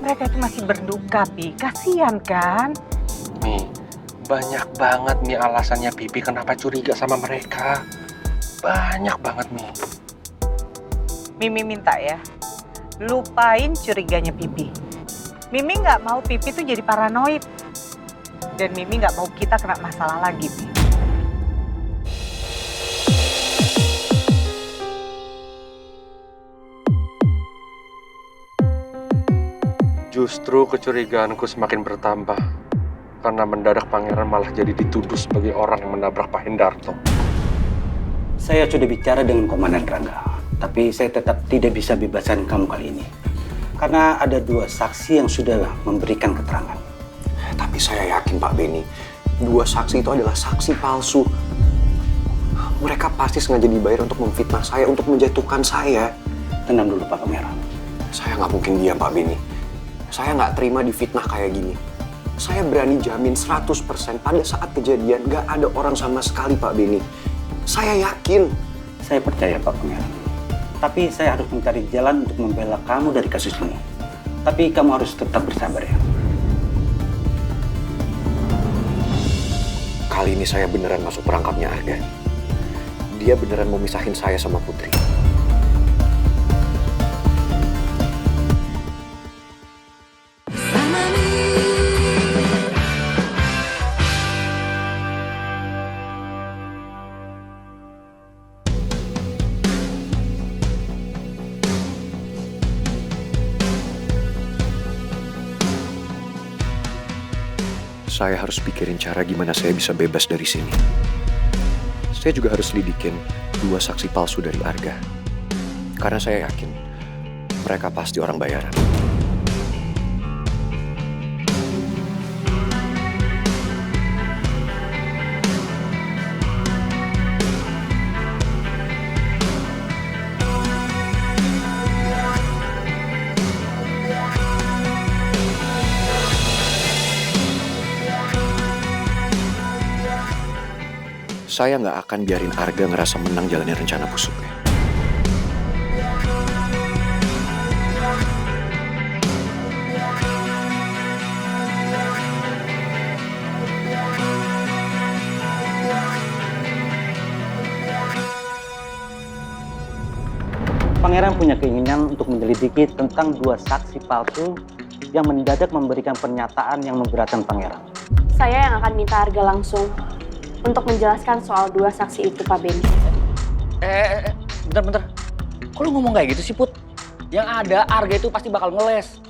mereka itu masih berduka, Pi. Kasihan kan? Mi, banyak banget Mi alasannya Pipi kenapa curiga sama mereka. Banyak banget Mi. Mimi minta ya, lupain curiganya Pipi. Mimi nggak mau Pipi tuh jadi paranoid. Dan Mimi nggak mau kita kena masalah lagi, Pi. Justru kecurigaanku semakin bertambah karena mendadak pangeran malah jadi dituduh sebagai orang yang menabrak Pak Hendarto. Saya sudah bicara dengan Komandan Rangga, tapi saya tetap tidak bisa bebaskan kamu kali ini. Karena ada 2 saksi yang sudah memberikan keterangan. Tapi saya yakin Pak Benny, 2 saksi itu adalah saksi palsu. Mereka pasti sengaja dibayar untuk memfitnah saya, untuk menjatuhkan saya. Tenang dulu Pak Pangeran. Saya nggak mungkin diam Pak Benny. Saya nggak terima difitnah kayak gini. Saya berani jamin 100% pada saat kejadian nggak ada orang sama sekali Pak Benny. Saya yakin. Saya percaya Pak Pangeran. Tapi saya harus mencari jalan untuk membela kamu dari kasus ini. Tapi kamu harus tetap bersabar ya. Kali ini saya beneran masuk perangkapnya Arga. Dia beneran mau misahin saya sama Putri. Saya harus pikirin cara gimana saya bisa bebas dari sini. Saya juga harus lidikin 2 saksi palsu dari Arga. Karena saya yakin mereka pasti orang bayaran. Saya nggak akan biarin Arga ngerasa menang jalanin rencana busuknya. Pangeran punya keinginan untuk menyelidiki tentang 2 saksi palsu yang mendadak memberikan pernyataan yang memberatkan Pangeran. Saya yang akan minta Arga langsung untuk menjelaskan soal 2 saksi itu, Pak Benny. Bentar. Kok lu ngomong kayak gitu sih, Put? Yang ada, Arga itu pasti bakal ngeles.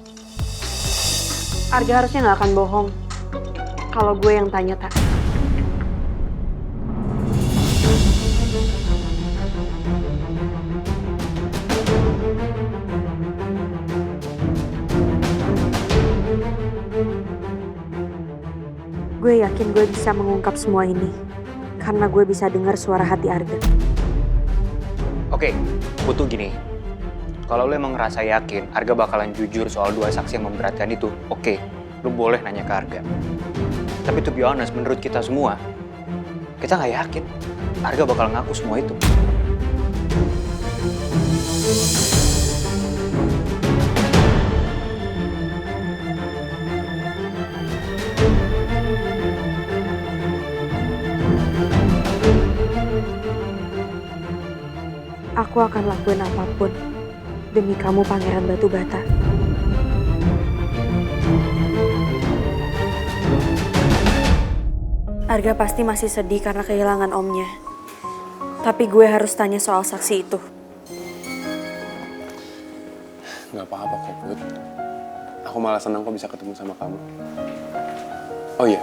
Arga harusnya nggak akan bohong kalau gue yang tanya, Tak. Gue yakin gue bisa mengungkap semua ini karena gue bisa dengar suara hati Arga. Oke, Put tuh gini. Kalau lu emang ngerasa yakin Arga bakalan jujur soal 2 saksi yang memberatkan itu, oke, lu boleh nanya ke Arga. Tapi to be honest, menurut kita semua, kita nggak yakin Arga bakal ngaku semua itu. Aku akan lakuin apapun demi kamu, Pangeran Batu Bata. Arga pasti masih sedih karena kehilangan omnya. Tapi gue harus tanya soal saksi itu. Gak apa-apa kok, Put. Aku malah senang kok bisa ketemu sama kamu. Oh iya,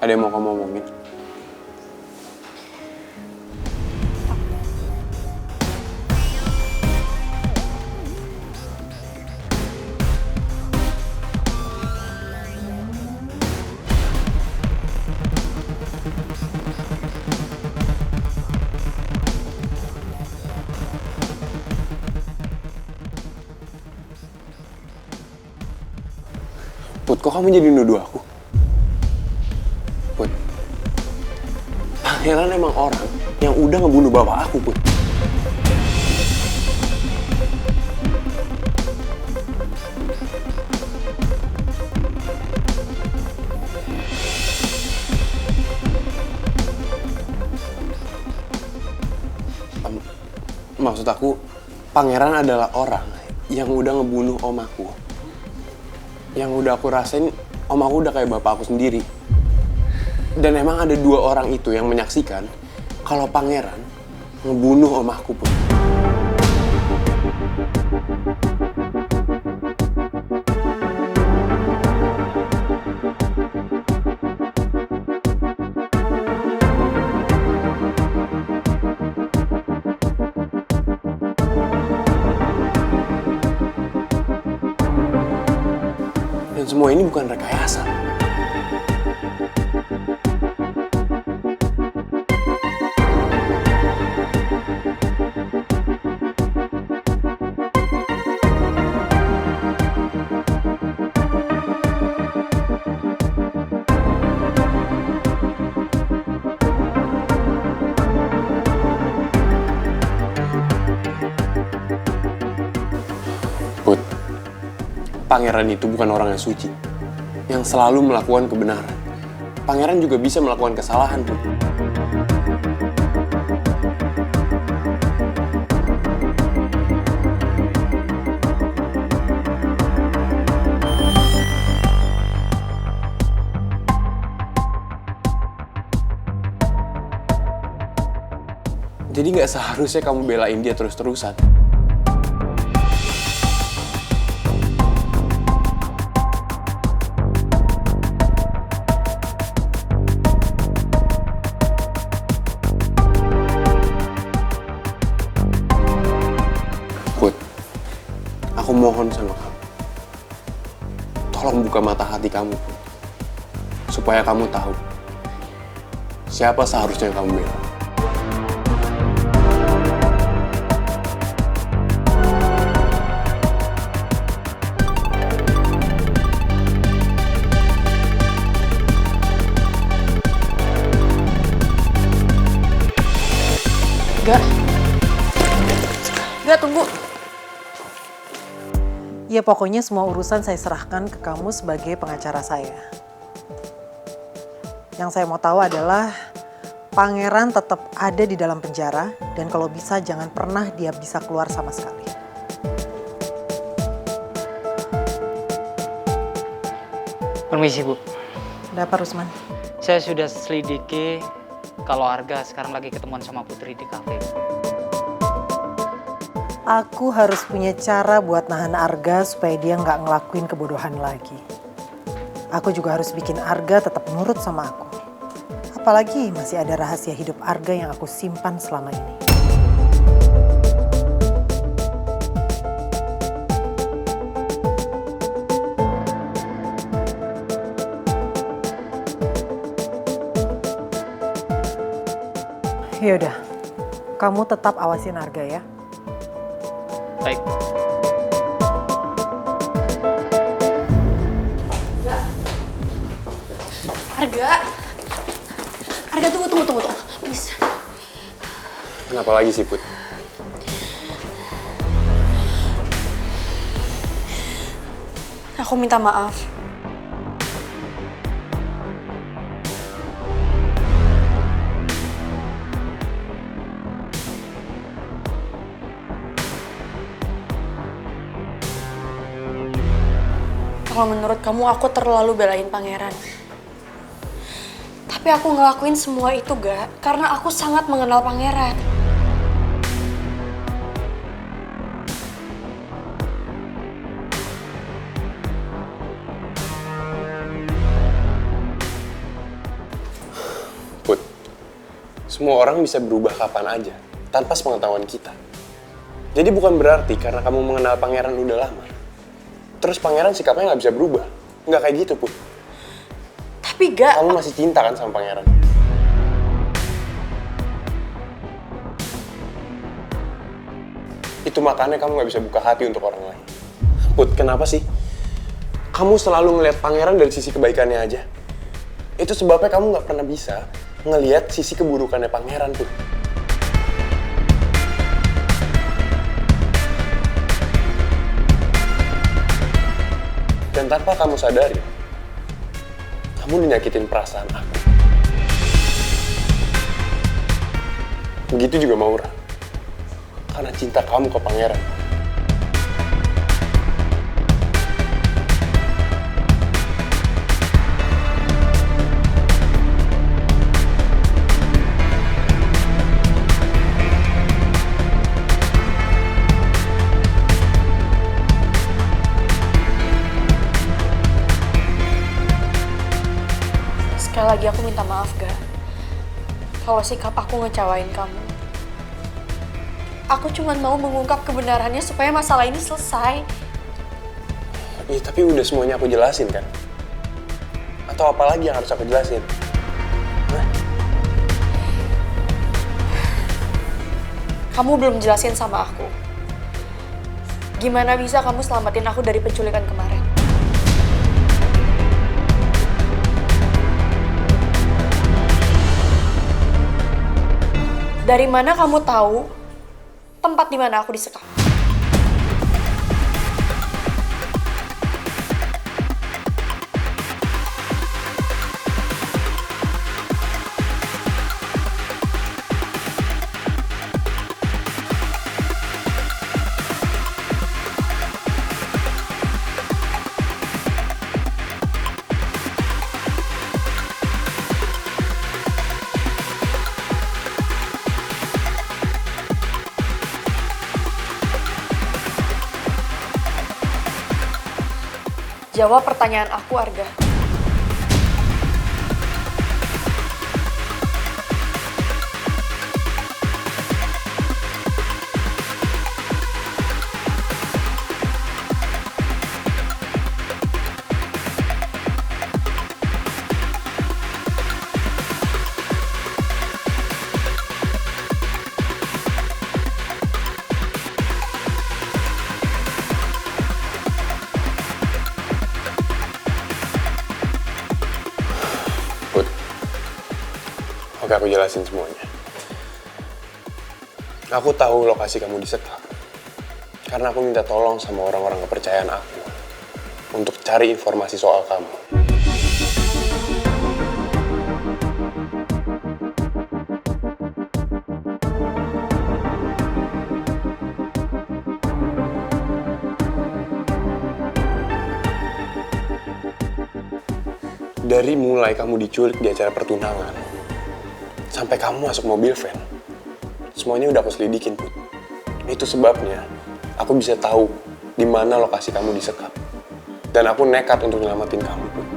ada yang mau kamu omongin? Put, kok kamu jadi nuduh aku? Put, Pangeran emang orang yang udah ngebunuh bapak aku, Put. Maksud aku, pangeran adalah orang yang udah ngebunuh om aku. Yang udah aku rasain, om aku udah kayak bapak aku sendiri. Dan emang ada 2 orang itu yang menyaksikan kalau pangeran ngebunuh om aku pun. Dan semua ini bukan rekayasa. Put, pangeran itu bukan orang yang suci, yang selalu melakukan kebenaran. Pangeran juga bisa melakukan kesalahan, Put. Jadi nggak seharusnya kamu belain dia terus-terusan. Put, aku mohon sama kamu. Tolong buka mata hati kamu, Put. Supaya kamu tahu siapa seharusnya yang kamu bela. Enggak, tunggu. Ya pokoknya semua urusan saya serahkan ke kamu sebagai pengacara saya. Yang saya mau tahu adalah Pangeran tetap ada di dalam penjara dan kalau bisa jangan pernah dia bisa keluar sama sekali. Permisi, Bu. Ada apa, Rusman? Saya sudah selidiki kalau Arga sekarang lagi ketemuan sama Putri di kafe. Aku harus punya cara buat nahan Arga supaya dia nggak ngelakuin kebodohan lagi. Aku juga harus bikin Arga tetap nurut sama aku. Apalagi masih ada rahasia hidup Arga yang aku simpan selama ini. Yaudah, kamu tetap awasin Arga ya. Baik. Arga, tunggu. Please. Kenapa lagi sih, Put? Aku minta maaf. Kalau menurut kamu aku terlalu belain pangeran. Tapi aku ngelakuin semua itu gak karena aku sangat mengenal pangeran. Put, semua orang bisa berubah kapan aja, tanpa sepengetahuan kita. Jadi bukan berarti karena kamu mengenal pangeran udah lama, terus pangeran sikapnya nggak bisa berubah. Nggak kayak gitu, Put. Tapi gak... Kamu masih cinta kan sama pangeran? Itu makanya kamu nggak bisa buka hati untuk orang lain. Put, kenapa sih? Kamu selalu ngelihat pangeran dari sisi kebaikannya aja. Itu sebabnya kamu nggak pernah bisa ngelihat sisi keburukannya pangeran, Put. Dan tanpa kamu sadari, kamu udah nyakitin perasaan aku. Begitu juga Maura. karena cinta kamu ke pangeran. Sekali lagi aku minta maaf, Ga. Kalau sikap aku ngecewain kamu. Aku cuma mau mengungkap kebenarannya supaya masalah ini selesai. Ya, tapi udah semuanya aku jelasin kan? Atau apa lagi yang harus aku jelasin? Hah? Kamu belum jelasin sama aku. Gimana bisa kamu selamatin aku dari penculikan kemarin? Dari mana kamu tahu tempat di mana aku disekap? Jawab pertanyaan aku, Arga. Oke, aku jelasin semuanya. Aku tahu lokasi kamu disekap. Karena aku minta tolong sama orang-orang kepercayaan aku untuk cari informasi soal kamu. Dari mulai kamu diculik di acara pertunangan, sampai kamu masuk mobil van, semuanya udah aku selidikin, Put. Itu sebabnya aku bisa tahu di mana lokasi kamu disekap. Dan aku nekat untuk nyelamatin kamu, Put.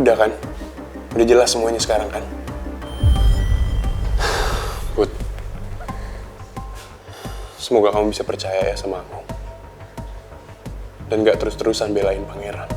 Udah kan? Udah jelas semuanya sekarang kan? Put, semoga kamu bisa percaya ya sama aku. Dan gak terus-terusan belain pangeran.